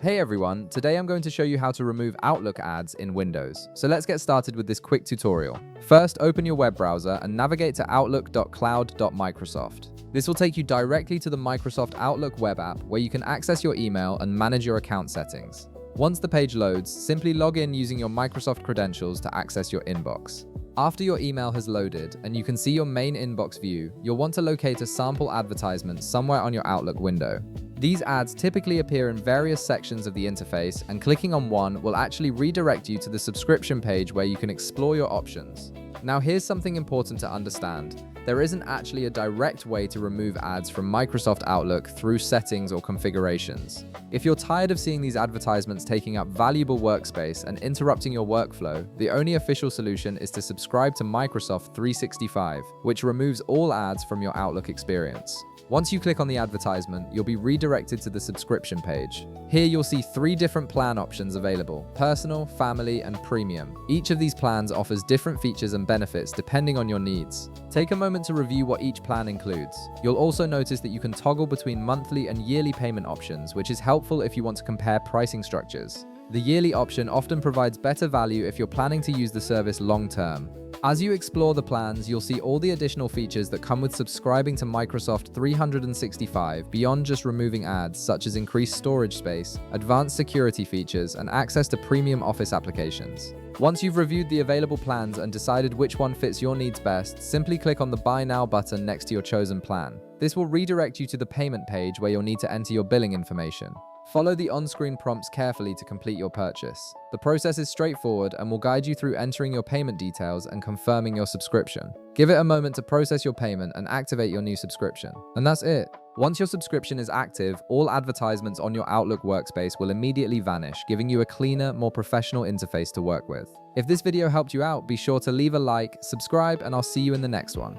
Hey everyone, today I'm going to show you how to remove Outlook ads in Windows. So let's get started with this quick tutorial. First, open your web browser and navigate to outlook.cloud.microsoft. This will take you directly to the Microsoft Outlook web app where you can access your email and manage your account settings. Once the page loads, simply log in using your Microsoft credentials to access your inbox. After your email has loaded and you can see your main inbox view, you'll want to locate a sample advertisement somewhere on your Outlook window. These ads typically appear in various sections of the interface, and clicking on one will actually redirect you to the subscription page where you can explore your options. Now here's something important to understand. There isn't actually a direct way to remove ads from Microsoft Outlook through settings or configurations. If you're tired of seeing these advertisements taking up valuable workspace and interrupting your workflow, the only official solution is to subscribe to Microsoft 365, which removes all ads from your Outlook experience. Once you click on the advertisement, you'll be redirected to the subscription page. Here you'll see 3 different plan options available: Personal, Family, and Premium. Each of these plans offers different features and benefits depending on your needs. Take a moment to review what each plan includes. You'll also notice that you can toggle between monthly and yearly payment options, which is helpful if you want to compare pricing structures. The yearly option often provides better value if you're planning to use the service long term. As you explore the plans, you'll see all the additional features that come with subscribing to Microsoft 365 beyond just removing ads, such as increased storage space, advanced security features, and access to premium Office applications. Once you've reviewed the available plans and decided which one fits your needs best, simply click on the Buy Now button next to your chosen plan. This will redirect you to the payment page where you'll need to enter your billing information. Follow the on-screen prompts carefully to complete your purchase. The process is straightforward and will guide you through entering your payment details and confirming your subscription. Give it a moment to process your payment and activate your new subscription. And that's it. Once your subscription is active, all advertisements on your Outlook workspace will immediately vanish, giving you a cleaner, more professional interface to work with. If this video helped you out, be sure to leave a like, subscribe, and I'll see you in the next one.